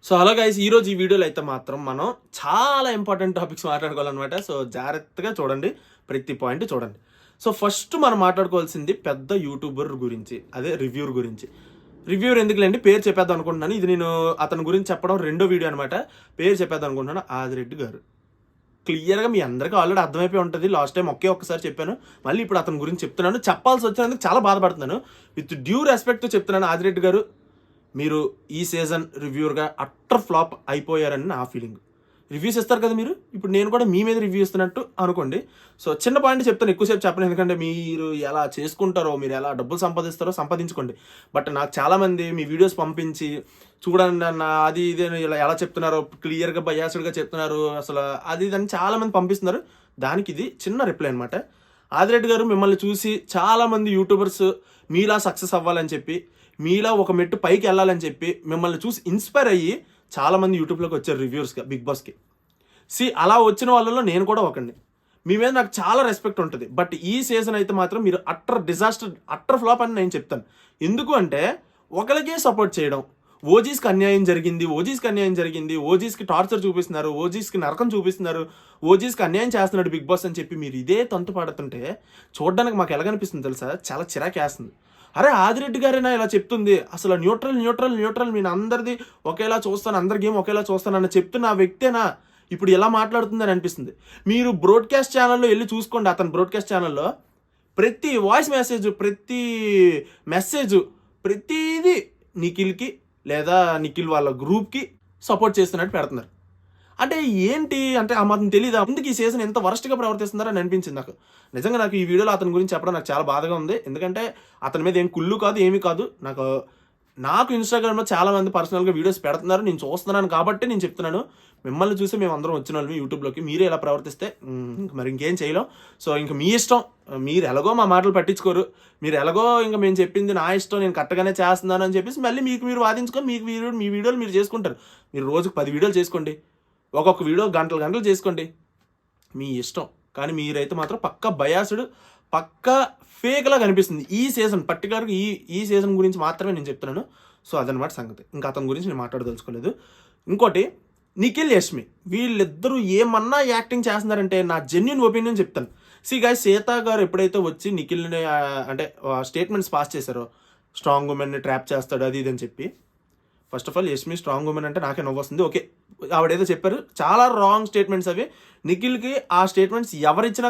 So hello guys, ఈరోజు ఈ వీడియోలో అయితే మాత్రం మనం చాలా ఇంపార్టెంట్ టాపిక్స్ మాట్లాడుకోవాలన్నమాట. సో జాగ్రత్తగా చూడండి, ప్రతి పాయింట్ చూడండి. సో ఫస్ట్ మనం మాట్లాడుకోవాల్సింది పెద్ద యూట్యూబర్ గురించి, అదే రివ్యూర్ గురించి. రివ్యూర్ ఎందుకులేండి, పేరు చెప్పేద్దాం అనుకుంటున్నాను. ఇది నేను అతని గురించి చెప్పడం రెండో వీడియో అనమాట. పేరు చెప్పేద్దాం అనుకుంటున్నాను, ఆదిరెడ్డి గారు. క్లియర్గా మీ అందరికీ ఆల్రెడీ అర్థమైపోయి ఉంటుంది. లాస్ట్ టైం ఒక్కసారి చెప్పాను, మళ్ళీ ఇప్పుడు అతని గురించి చెప్తున్నాను. చెప్పాల్సి వచ్చినందుకు చాలా బాధపడుతున్నాను. విత్ డ్యూ రెస్పెక్ట్ చెప్తున్నాను, ఆదిరెడ్డి గారు మీరు ఈ సీజన్ రివ్యూర్గా అట్టర్ ఫ్లాప్ అయిపోయారని నా ఫీలింగ్. రివ్యూస్ ఇస్తారు కదా మీరు, ఇప్పుడు నేను కూడా మీ మీద రివ్యూ ఇస్తున్నట్టు అనుకోండి. సో చిన్న పాయింట్ చెప్తాను, ఎక్కువసేపు చెప్పను, ఎందుకంటే మీరు ఎలా చేసుకుంటారో, మీరు ఎలా డబ్బులు సంపాదిస్తారో సంపాదించుకోండి. బట్ నాకు చాలామంది మీ వీడియోస్ పంపించి చూడండి అన్న అది ఇది ఇలా ఎలా చెప్తున్నారో, క్లియర్గా బయాస్డ్గా చెప్తున్నారు, అసలు అది ఇది అని చాలామంది పంపిస్తున్నారు. దానికి ఇది చిన్న రిప్లై అనమాట. ఆదిరెడ్డి గారు మిమ్మల్ని చూసి చాలామంది యూట్యూబర్స్ మీలా సక్సెస్ అవ్వాలని చెప్పి, మీలా ఒక మెట్టు పైకి వెళ్ళాలని చెప్పి మిమ్మల్ని చూసి ఇన్స్పైర్ అయ్యి చాలామంది యూట్యూబ్లోకి వచ్చారు రివ్యూర్స్గా, బిగ్ బాస్కి. అలా వచ్చిన వాళ్ళలో నేను కూడా ఒకడిని. మీ మీద నాకు చాలా రెస్పెక్ట్ ఉంటుంది. బట్ ఈ సీజన్ అయితే మాత్రం మీరు అట్టర్ డిజాస్టర్, అట్టర్ ఫ్లాప్ అని నేను చెప్తాను. ఎందుకు అంటే ఒకరికే సపోర్ట్ చేయడం, ఓజీస్కి అన్యాయం జరిగింది, ఓజీస్కి టార్చర్ చూపిస్తున్నారు, ఓజీస్కి నరకం చూపిస్తున్నారు, ఓజీస్కి అన్యాయం చేస్తున్నాడు బిగ్ బాస్ అని చెప్పి మీరు ఇదే తంతు పడుతుంటే చూడడానికి మాకు ఎలాగనిపిస్తుంది తెలుసా? చాలా చిరాకేస్తుంది. అరే ఆదిరెడ్డి గారైనా ఇలా చెప్తుంది, అసలు న్యూట్రల్ నేను అందరిది ఒకేలా చూస్తాను, అందరి గేమ్ ఒకేలా చూస్తాను అని చెప్తున్న ఆ వ్యక్తేనా ఇప్పుడు ఎలా మాట్లాడుతుందని అనిపిస్తుంది. మీరు బ్రాడ్కాస్ట్ ఛానల్లో వెళ్ళి చూసుకోండి. అతని బ్రాడ్కాస్ట్ ఛానల్లో ప్రతి వాయిస్ మెసేజ్ ప్రతిదీ నిఖిల్కి లేదా నిఖిల్ వాళ్ళ గ్రూప్కి సపోర్ట్ చేస్తున్నట్టు పెడుతున్నారు. అంటే ఏంటి అంటే ఆ మాత్రం తెలీదా? ముందుకు ఈ సీజన్ ఎంత వరస్ట్గా ప్రవర్తిస్తున్నారని అనిపించింది నాకు. నిజంగా నాకు ఈ వీడియోలో అతని గురించి చెప్పడం నాకు చాలా బాధగా ఉంది. ఎందుకంటే అతని మీద ఏం కుళ్ళు కాదు, ఏమీ కాదు. నాకు ఇన్స్టాగ్రామ్లో చాలామంది పర్సనల్గా వీడియోస్ పెడుతున్నారు, నేను చూస్తున్నాను కాబట్టి నేను చెప్తున్నాను. మిమ్మల్ని చూసి మేము అందరం వచ్చిన వాళ్ళమి యూట్యూబ్లోకి, మీరే ఎలా ప్రవర్తిస్తే మరి ఇంకేం చేయలేం. సో ఇంక మీ ఇష్టం, మీరు ఎలాగో మా మాటలు పట్టించుకోరు, మీరు ఎలాగో ఇంకా మేము చెప్పింది నా ఇష్టం, నేను కరెక్ట్గానే చేస్తున్నాను అని చెప్పేసి మళ్ళీ మీరు వాదించుకొని మీ వీడియోలు మీరు చేసుకుంటారు. మీరు రోజుకు 10 వీడియోలు చేసుకోండి, ఒక్కొక్క వీడియో గంటలు చేసుకోండి, మీ ఇష్టం. కానీ మీరైతే మాత్రం పక్కా బయాస్డ్, పక్కా ఫేక్లా కనిపిస్తుంది ఈ సీజన్. పర్టికులర్గా ఈ సీజన్ గురించి మాత్రమే నేను చెప్తున్నాను. సో అదనమాట సంగతి. ఇంకా అతని గురించి నేను మాట్లాడదలుచుకోలేదు. ఇంకోటి, నిఖిల్ యష్మి వీళ్ళిద్దరూ ఏమన్నా యాక్టింగ్ చేస్తున్నారంటే నా జెన్యున్ ఒపీనియన్ చెప్తాను. గాయ్స్, సీత గారు ఎప్పుడైతే వచ్చి నిఖిల్ని అంటే స్టేట్మెంట్స్ పాస్ చేశారో, స్ట్రాంగ్ ఉమెన్ని ట్రాప్ చేస్తాడు అది ఇది అని చెప్పి, first of all Yashmi strong women అంటే నాకే నవ్వు వస్తుంది. ఓకే, ఆవిడేదో చెప్పారు, చాలా రాంగ్ స్టేట్మెంట్స్ అవి. నిఖిల్కి ఆ స్టేట్మెంట్స్ ఎవరిచ్చినా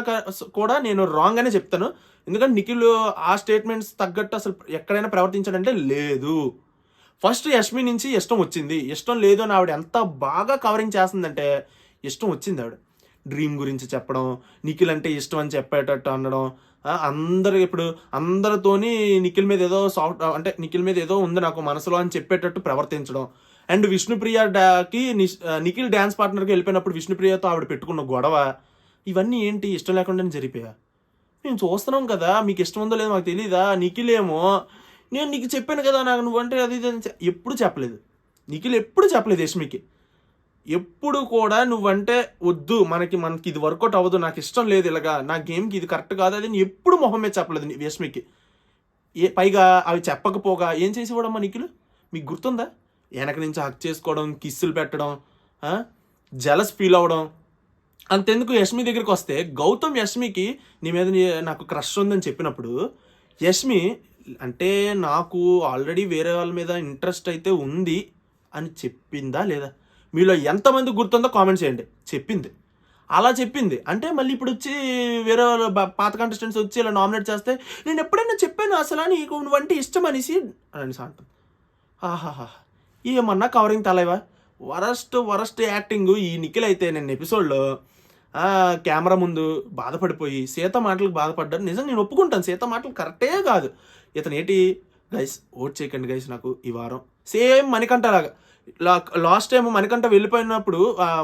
కూడా నేను రాంగ్ అనే చెప్తాను. ఎందుకంటే నిఖిల్ ఆ స్టేట్మెంట్స్ తగ్గట్టు అసలు ఎక్కడైనా ప్రవర్తించాడంటే లేదు. ఫస్ట్ యష్మి నుంచి ఇష్టం వచ్చింది, ఇష్టం లేదు అని ఆవిడ ఎంత బాగా కవరింగ్ చేస్తుందంటే ఇష్టం వచ్చింది. ఆవిడ డ్రీమ్ గురించి చెప్పడం, నిఖిల్ అంటే ఇష్టం అని చెప్పేటట్టు అనడం, ఇప్పుడు అందరితోని నిఖిల్ మీద ఏదో ఉంది నాకు మనసులో అని చెప్పేటట్టు ప్రవర్తించడం. అండ్ విష్ణుప్రియకి నిఖిల్ డ్యాన్స్ పార్ట్నర్కి వెళ్ళిపోయినప్పుడు విష్ణుప్రియతో ఆవిడ పెట్టుకున్న గొడవ, ఇవన్నీ ఏంటి ఇష్టం లేకుండానే జరిపాయా? మేము చూస్తున్నాం కదా, మీకు ఇష్టం ఉందో లేదో మాకు తెలీదా? నిఖిల్ ఏమో నేను నీకు చెప్పాను కదా నాకు నువ్వంటే అది ఎప్పుడు చెప్పలేదు. నిఖిల్ ఎప్పుడు చెప్పలేదు యష్మికి. ఎప్పుడు కూడా నువ్వంటే వద్దు, మనకి ఇది వర్కౌట్ అవ్వదు, నాకు ఇష్టం లేదు, ఇలాగా నా గేమ్కి ఇది కరెక్ట్ కాదు అది ఎప్పుడు మొహం మీద చెప్పలేదు యష్మికి. పైగా అవి చెప్పకపోగా ఏం చేసేవాడమ్మా నిఖిల్, మీకు గుర్తుందా? వెనక నుంచి హక్ చేసుకోవడం, కిస్సులు పెట్టడం, జలస్ ఫీల్ అవ్వడం. అంతెందుకు, యష్మి దగ్గరికి వస్తే గౌతమ్ యష్మికి నీ మీద నాకు క్రష్ ఉందని చెప్పినప్పుడు యష్మి అంటే నాకు ఆల్రెడీ వేరే వాళ్ళ మీద ఇంట్రెస్ట్ అయితే ఉంది అని చెప్పిందా లేదా? మీలో ఎంతమంది గుర్తుందో కామెంట్ చేయండి. చెప్పింది, అలా చెప్పింది అంటే మళ్ళీ ఇప్పుడు వచ్చి వేరే వాళ్ళ పాత కంటెస్టెంట్స్ వచ్చి ఇలా నామినేట్ చేస్తే నేను ఎప్పుడైనా చెప్పాను అసలు నీకు నువ్వంటే ఇష్టం అనేసి అంటాను. ఆహాహా, ఏమన్నా కవరింగ్ తలవా? వరస్ట్ యాక్టింగ్ ఈ నిఖిల్ అయితే నేను ఎపిసోడ్లో కెమెరా ముందు బాధపడిపోయి సీత మాటలకు బాధపడ్డాను. నిజంగా నేను ఒప్పుకుంటాను, సీత మాటలు కరెక్టే కాదు. ఇతను ఏంటి గైస్, ఓట్ చేయకండి గైస్ నాకు ఈ వారం. సేమ్ మణికంఠ లాగా లాస్ట్ టైం మణికంఠ వెళ్ళిపోయినప్పుడు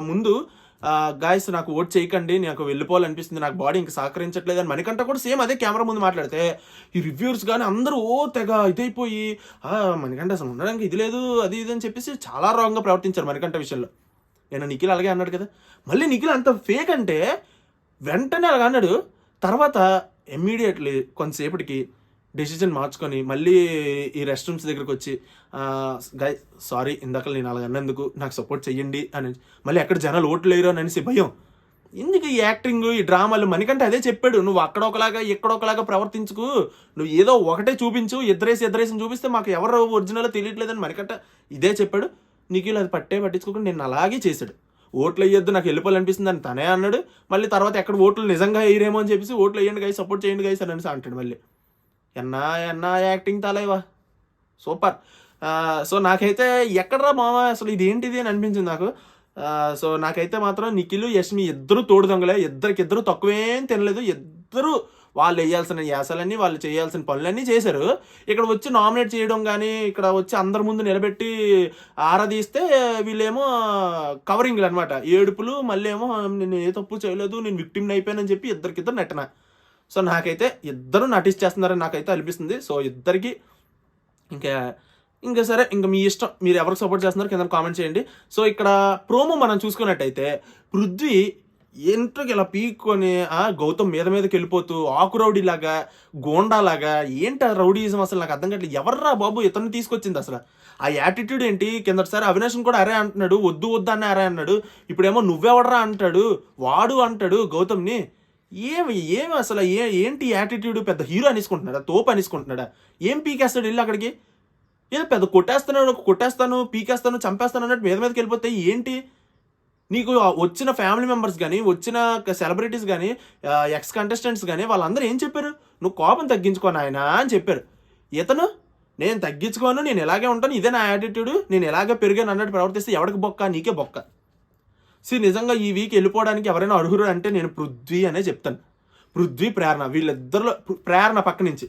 ముందు గాయస్ నాకు ఓట్ చేయకండి, నాకు వెళ్ళిపోవాలనిపిస్తుంది, నాకు బాడీ ఇంకా సహకరించట్లేదు అని మణికంఠ కూడా సేమ్ అదే కెమెరా ముందు మాట్లాడితే ఈ రివ్యూర్స్ కానీ అందరూ తెగ ఇదైపోయి మణికంఠ అసలు ఉండడానికి ఇది లేదు అది ఇది అని చెప్పేసి చాలా రాంగ్గా ప్రవర్తించారు మణికంఠ విషయంలో. నేను నిఖిల్ అలాగే అన్నాడు కదా, మళ్ళీ నిఖిల్ అంత ఫేక్ అంటే వెంటనే అలాగ అన్నాడు. తర్వాత ఇమ్మీడియట్లీ కొంతసేపటికి డెసిషన్ మార్చుకొని మళ్ళీ ఈ రెస్ట్ రూమ్స్ దగ్గరికి వచ్చి గై సారీ ఇందాక నేను అలా అన్నందుకు నాకు సపోర్ట్ చెయ్యండి అని మళ్ళీ ఎక్కడ జనాలు ఓట్లు వేయరు అని అనేసి భయం. ఎందుకు ఈ యాక్టింగ్ ఈ డ్రామాలు? మనకంటే అదే చెప్పాడు, నువ్వు అక్కడ ఒకలాగా ఇక్కడ ఒకలాగా ప్రవర్తించుకు, నువ్వు ఏదో ఒకటే చూపించు, ఎద్దరేసి చూపిస్తే మాకు ఎవరు ఒరిజినల్ తెలియట్లేదని మనకంటే ఇదే చెప్పాడు. నిఖిల్ అది పట్టించుకోకుండా నేను అలాగే చేశాడు. ఓట్లు వేయొద్దు నాకు వెళ్ళిపోవాలనిపిస్తుంది అని తనే అన్నాడు. మళ్ళీ తర్వాత ఎక్కడ ఓట్లు నిజంగా వేయరేమో అని చెప్పేసి ఓట్లు వేయండి గైస్, సపోర్ట్ చేయండి గైస్ అని అంటాడు మళ్ళీ. ఎన్నా యాక్టింగ్ తాలేవా సూపర్. సో నాకైతే ఎక్కడరా మామ అసలు ఇది ఏంటిది అని అనిపించింది నాకు. సో నాకైతే మాత్రం నిఖిల్ యష్మి ఇద్దరు తోడు దొంగలే, ఇద్దరు తక్కువేం తినలేదు. ఇద్దరు వాళ్ళు వేయాల్సిన యాసలన్నీ వాళ్ళు చేయాల్సిన పనులన్నీ చేశారు. ఇక్కడ వచ్చి నామినేట్ చేయడం కానీ ఇక్కడ వచ్చి అందరి ముందు నిలబెట్టి ఆరాధిస్తే వీళ్ళేమో కవరింగ్లు అనమాట, ఏడుపులు. మళ్ళీ ఏమో నేను ఏ తప్పు చేయలేదు, నేను విక్టిమ్ని అయిపోయానని చెప్పి ఇద్దరికిద్దరు నటన. సో నాకైతే ఇద్దరు నటించేస్తున్నారని నాకైతే అనిపిస్తుంది. సో ఇద్దరికి ఇంకా సరే, ఇంకా మీ ఇష్టం, మీరు ఎవరికి సపోర్ట్ చేస్తున్నారు కింద కామెంట్ చేయండి. సో ఇక్కడ ప్రోమో మనం చూసుకున్నట్టయితే పృథ్వీ ఎంట్రుకి ఇలా పీక్కొని గౌతమ్ మీదకి వెళ్ళిపోతూ ఆకురౌడీలాగా గోండాలాగా, ఏంటి ఆ రౌడీజం అసలు నాకు అర్థం కావట్లేదు. ఎవర్రా బాబు ఇతన్ని తీసుకొచ్చింది అసలు? ఆ యాటిట్యూడ్ ఏంటి? కిందటిసారి అవినాష్ని కూడా అరే అంటున్నాడు, వద్దు అని అరే అన్నాడు. ఇప్పుడేమో నువ్వెవడరా అంటాడు, వాడు అంటాడు గౌతమ్ని. ఏమి అసలు ఏంటి యాటిట్యూడ్? పెద్ద హీరో అనేసుకుంటున్నాడా, తోపు అనేసుకుంటున్నాడా? ఏం పీకేస్తాడు వెళ్ళి అక్కడికి? ఏదో పెద్ద కొట్టేస్తాను పీకేస్తాను చంపేస్తాను అన్నట్టు మీదకి వెళ్ళిపోతే ఏంటి? నీకు వచ్చిన ఫ్యామిలీ మెంబర్స్ కానీ వచ్చిన సెలబ్రిటీస్ కానీ ఎక్స్ కంటెస్టెంట్స్ కానీ వాళ్ళందరూ ఏం చెప్పారు? నువ్వు కోపం తగ్గించుకో నాయనా అని చెప్పారు. ఇతను నేను తగ్గించుకోను, నేను ఎలాగే ఉంటాను, ఇదే నా యాటిట్యూడ్, నేను ఎలాగే పెరిగాను అన్నట్టు ప్రవర్తిస్తే ఎవరికి బొక్క? నీకే బొక్క. నిజంగా ఈ వీక్ వెళ్ళిపోవడానికి ఎవరైనా అర్హురు అంటే నేను పృథ్వీ అనే చెప్తాను. పృథ్వీ ప్రేరణ, వీళ్ళిద్దరిలో ప్రేరణ పక్క నుంచి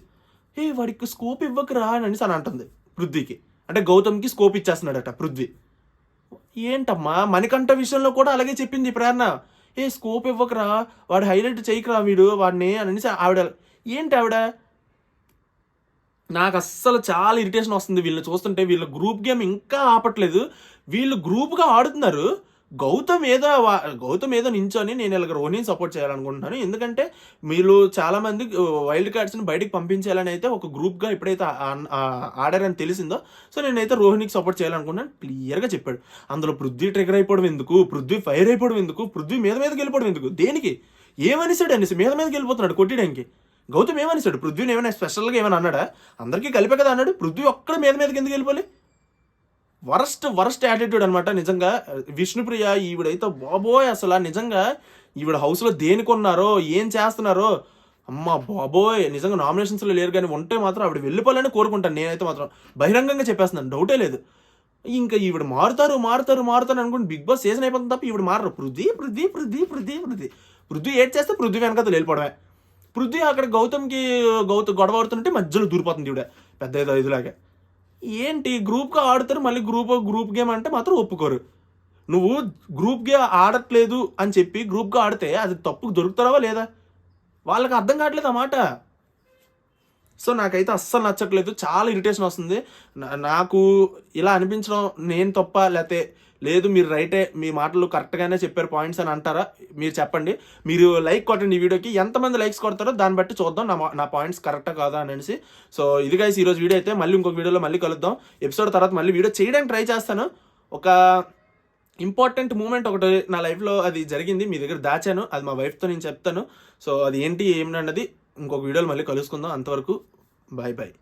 వాడికి స్కోప్ ఇవ్వకురా అని అంటుంది పృథ్వీకి. అంటే గౌతమ్కి స్కోప్ ఇచ్చేస్తున్నాడట పృథ్వీ. ఏంటమ్మా, మణికంఠ విషయంలో కూడా అలాగే చెప్పింది ప్రేరణ. స్కోప్ ఇవ్వకరా, వాడు హైలైట్ చేయకరా వీడు వాడిని అని ఆవిడ. ఏంటి ఆవిడ? నాకు అస్సలు చాలా ఇరిటేషన్ వస్తుంది వీళ్ళు చూస్తుంటే. వీళ్ళ గ్రూప్ గేమ్ ఇంకా ఆపట్లేదు, వీళ్ళు గ్రూప్గా ఆడుతున్నారు. గౌతమ్ ఏదో నించొని నేను ఇలాగ రోహిణిని సపోర్ట్ చేయాలనుకుంటున్నాను, ఎందుకంటే మీరు చాలామంది వైల్డ్ కార్డ్స్ని బయటకు పంపించాలని అయితే ఒక గ్రూప్గా ఎప్పుడైతే ఆడారని తెలిసిందో, సో నేనైతే రోహిణికి సపోర్ట్ చేయాలనుకున్నాను క్లియర్గా చెప్పాడు. అందులో పృథ్వీ ట్రిగర్ అయిపోవడం ఎందుకు, పృథ్వీ ఫైర్ అయిపోవడం ఎందుకు, పృథ్వీ మీదకి వెళ్ళిపోవడం ఎందుకు, దేనికి? ఏమనిసాడు అనేసి మీదకి వెళ్ళిపోతున్నాడు కొట్టడానికి. గౌతమ్ ఏమనిసాడు? పృథ్వీని ఏమైనా స్పెషల్గా ఏమైనా అన్నాడా? అందరికీ కలిపే కదా అన్నాడు. పృథ్వీ ఒక్కడ మీదకి ఎందుకు వెళ్ళిపోయి? వరస్ట్ యాటిట్యూడ్ అనమాట నిజంగా. విష్ణుప్రియ ఈవిడైతే బాబోయ్ అసలు నిజంగా ఈవిడ హౌస్లో దేనికి ఉన్నారో ఏం చేస్తున్నారో అమ్మ బాబోయ్, నిజంగా నామినేషన్స్లో లేరు కానీ ఉంటే మాత్రం ఆవిడ వెళ్ళిపోవాలని కోరుకుంటాను నేనైతే మాత్రం. బహిరంగంగా చెప్పేస్తున్నాను, డౌటే లేదు. ఇంకా ఈవిడ మారుతారు అనుకుంటే బిగ్ బాస్ సీజన్ అయిపోతుంది తప్ప ఈవిడ మారరు. పృథ్వీ ఏడ్ చేస్తే పృథ్వీ వెనకతో వెళ్ళిపోవడమే. పృథ్వీ అక్కడ గౌతమ్ గొడవ ఆడుతుంటే మధ్యలో దూరిపోతుంది ఈవిడ పెద్ద ఏదో ఇదిలాగా. ఏంటి గ్రూప్గా ఆడుతారు, మళ్ళీ గ్రూప్ గేమ్ అంటే మాత్రం ఒప్పుకోరు. నువ్వు గ్రూప్ గేమ్ ఆడట్లేదు అని చెప్పి గ్రూప్గా ఆడితే అది తప్పుకు దొరుకుతారా లేదా? వాళ్ళకి అర్థం కావట్లేదు అన్నమాట. సో నాకైతే అస్సలు నచ్చట్లేదు, చాలా ఇరిటేషన్ వస్తుంది. నాకు ఇలా అనిపించడం నేను తప్ప లేకపోతే లేదు మీరు రైటే, మీ మాటలు కరెక్ట్గానే చెప్పారు పాయింట్స్ అని అంటారా? మీరు చెప్పండి. మీరు లైక్ కొట్టండి ఈ వీడియోకి, ఎంతమంది లైక్స్ కొడతారో దాన్ని బట్టి చూద్దాం నా పాయింట్స్ కరెక్టా కాదా అనేసి. సో ఇది గైస్ ఈరోజు వీడియో అయితే. మళ్ళీ ఇంకొక వీడియోలో మళ్ళీ కలుద్దాం. ఎపిసోడ్ తర్వాత మళ్ళీ వీడియో చేయడానికి ట్రై చేస్తాను. ఒక ఇంపార్టెంట్ మూమెంట్ ఒకటి నా లైఫ్లో అది జరిగింది, మీ దగ్గర దాచాను, అది మా వైఫ్తో నేను చెప్తాను. సో అది ఏంటి ఏమిటన్నది ఇంకొక వీడియోలో మళ్ళీ కలుసుకుందాం. అంతవరకు బాయ్.